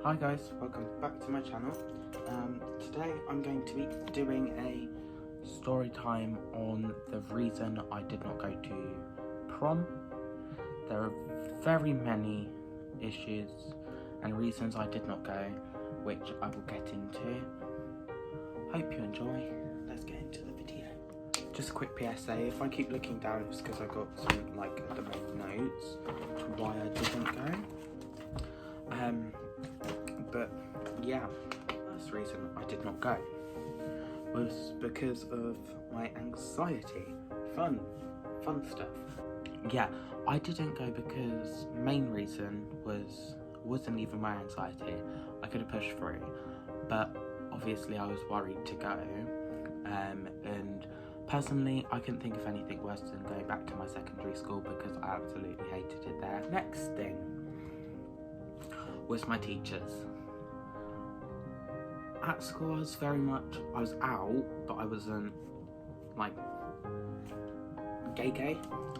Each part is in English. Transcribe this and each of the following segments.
Hi guys, welcome back to my channel. Today I'm going to be doing a story time on the reason I did not go to prom. There are very many issues and reasons I did not go, which I will get into. Hope you enjoy. Let's get into the video. Just a quick PSA, if I keep looking down it's because I got some to make notes to why I didn't go. But yeah, the first reason I did not go was because of my anxiety. Fun stuff. Yeah, I didn't go because main reason wasn't even my anxiety. I could have pushed through, but obviously I was worried to go. And personally, I couldn't think of anything worse than going back to my secondary school because I absolutely hated it there. Next thing was my teachers. At school I was out, but I wasn't gay.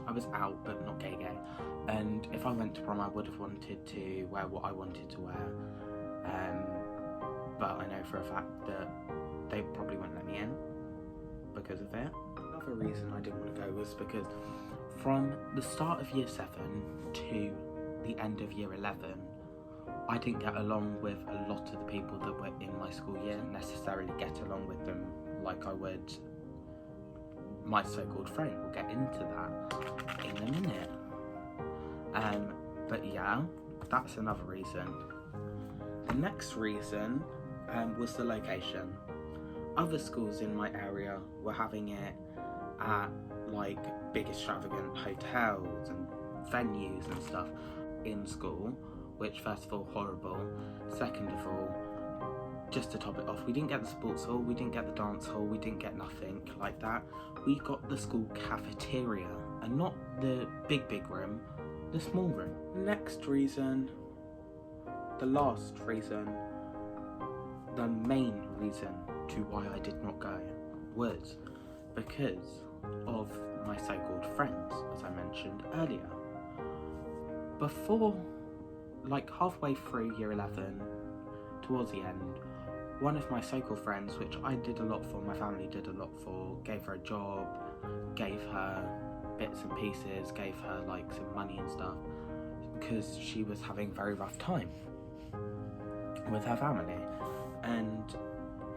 I was out, but not gay. And if I went to prom, I would have wanted to wear what I wanted to wear. But I know for a fact that they probably wouldn't let me in because of it. Another reason I didn't want to go was because from the start of year 7 to the end of year 11, I didn't get along with a lot of the people that were in my school year. Didn't necessarily get along with them like I would my so-called friend. We'll get into that in a minute. But yeah, that's another reason. The next reason was the location. Other schools in my area were having it at big extravagant hotels and venues and stuff in school, which first of all, horrible. Second of all, just to top it off, we didn't get the sports hall, we didn't get the dance hall, we didn't get nothing like that. We got the school cafeteria, and not the big room, the small room. Next reason, the last reason, the main reason to why I did not go was because of my so-called friends, as I mentioned earlier. Before halfway through year 11, towards the end, one of my so-called friends, which I did a lot for, my family did a lot for, gave her a job, gave her bits and pieces, gave her some money and stuff, because she was having a very rough time with her family. And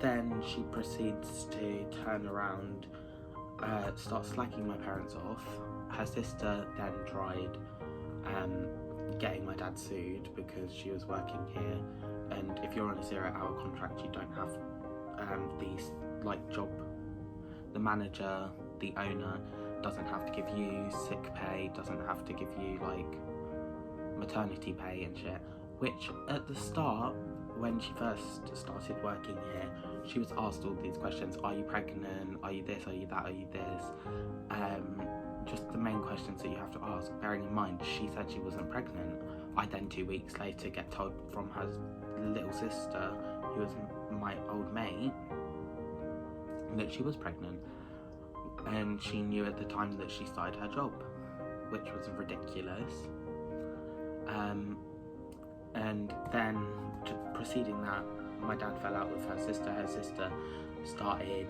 then she proceeds to turn around, start slacking my parents off. Her sister then tried getting my dad sued because she was working here, and if you're on a 0-hour contract you don't have these job. The manager, the owner, doesn't have to give you sick pay, doesn't have to give you maternity pay and shit, which at the start, when she first started working here, she was asked all these questions. Are you pregnant? Are you this? Are you that? Are you this? Just the main questions that you have to ask. Bearing in mind, she said she wasn't pregnant. I then 2 weeks later get told from her little sister, who was my old mate, that she was pregnant. And she knew at the time that she started her job, which was ridiculous. And then, preceding that, my dad fell out with her sister. Her sister started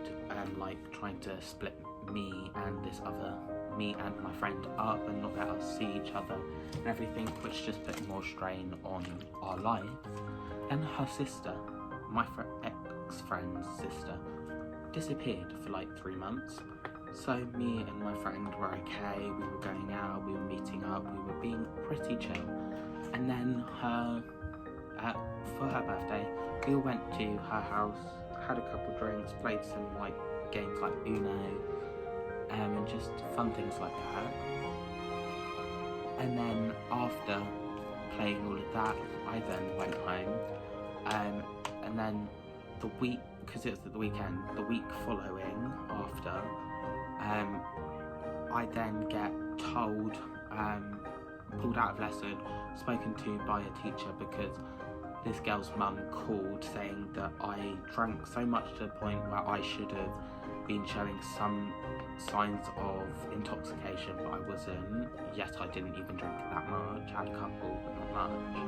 trying to split me and my friend up and not let us see each other and everything, which just put more strain on our life. And her sister, my ex-friend's sister, disappeared for 3 months. So me and my friend were okay, we were going out, we were meeting up, we were being pretty chill. And then for her birthday, we all went to her house, had a couple drinks, played some games like Uno, and just fun things like that. And then after playing all of that, I then went home, and then the week, because it was the weekend, the week following after, I then get told, pulled out of lesson, spoken to by a teacher because this girl's mum called saying that I drank so much to the point where I should have been showing some signs of intoxication, but I wasn't. Yes, I didn't even drink that much. I had a couple, but not much.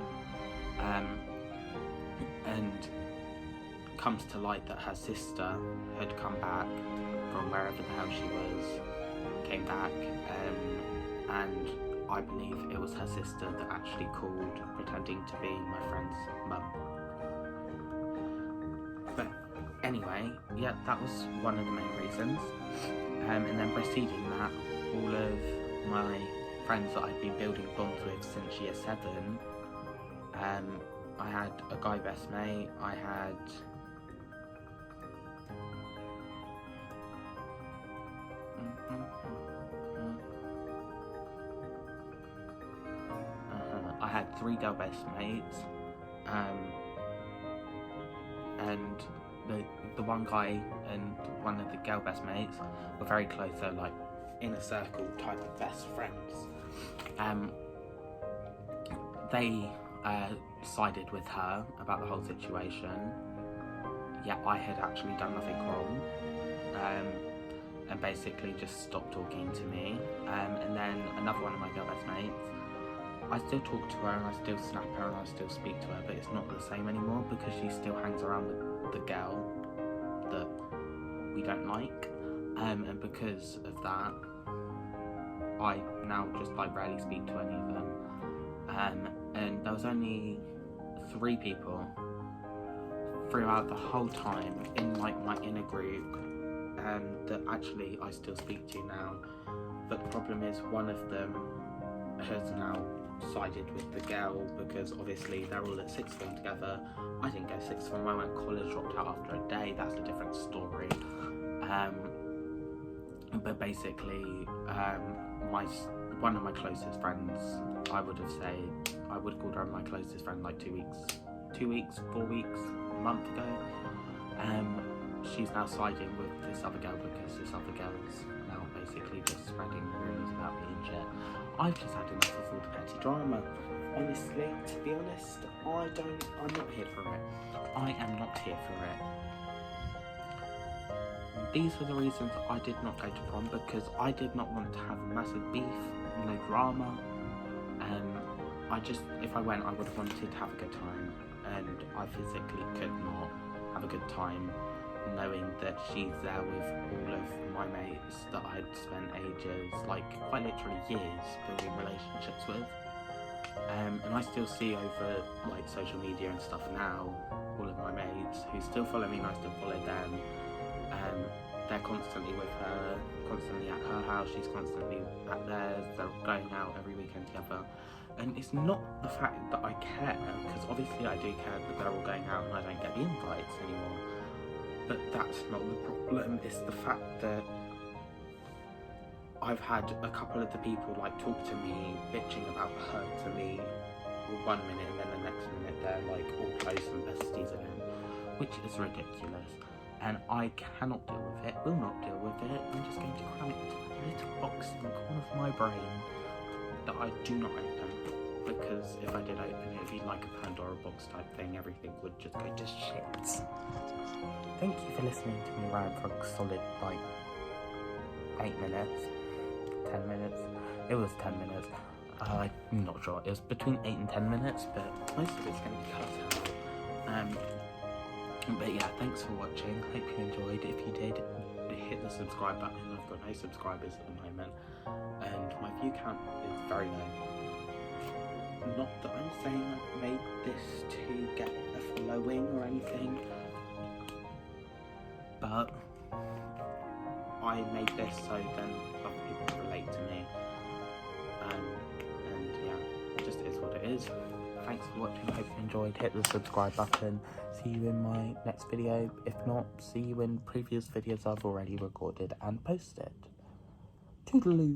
comes to light that her sister had come back from wherever the hell she was, came back, and I believe it was her sister that actually called, pretending to be my friend's mum. But anyway, yeah, that was one of the main reasons. And then preceding that, all of my friends that I've been building bonds with since year 7, I had a guy best mate, I had I had 3 girl best mates, and the one guy and one of the girl best mates were very close. They're like inner circle type of best friends. They sided with her about the whole situation. Yeah, I had actually done nothing wrong, and basically just stopped talking to me. And then another one of my girl best mates, I still talk to her and I still snap her and I still speak to her, but it's not the same anymore because she still hangs around with the girl that we don't like, and because of that I now just like rarely speak to any of them. And there was only 3 people throughout the whole time in like my inner group that actually I still speak to now, but the problem is one of them has now sided with the girl because obviously they're all at sixth form together. I didn't go sixth form, I went college, dropped out after a day, that's a different story. But basically one of my closest friends, I would have called her my closest friend like 2 weeks, 4 weeks, a month ago. She's now siding with this other girl because this other girl is now basically just spreading rumours about me and shit. I've just had enough of all the petty drama. Honestly, to be honest, I'm not here for it. I am not here for it. These were the reasons I did not go to prom, because I did not want to have a massive beef, no drama. If I went, I would have wanted to have a good time, and I physically could not have a good time knowing that she's there with all of my mates that I'd spent ages, like quite literally years, building relationships with. And I still see over like social media and stuff now, all of my mates who still follow me and I still follow them. They're constantly with her, constantly at her house, she's constantly at theirs, they're going out every weekend together. And it's not the fact that I care, because obviously I do care that they're all going out and I don't get the invites anymore. But that's not the problem, it's the fact that I've had a couple of the people like talk to me, bitching about her to me 1 minute, and then the next minute they're like all close and besties again, which is ridiculous. And I cannot deal with it, will not deal with it. I'm just going to cram it into a little box in the corner of my brain that I do not open, because if I did open it, it'd be like a Pandora box type thing, everything would just go to shit. Thank you for listening to me rant for a solid like 8 minutes, 10 minutes. It was 10 minutes. I'm not sure. It was between 8 and 10 minutes, but most of it's going to be cut out. But yeah, thanks for watching. Hope you enjoyed. If you did, hit the subscribe button. I've got no subscribers at the moment, and my view count is very low. Not that I'm saying I've made this to get a following or anything, but I made this so then other people can relate to me. And yeah, it just is what it is. Thanks for watching, I hope you enjoyed. Hit the subscribe button. See you in my next video. If not, see you in previous videos I've already recorded and posted. Toodaloo.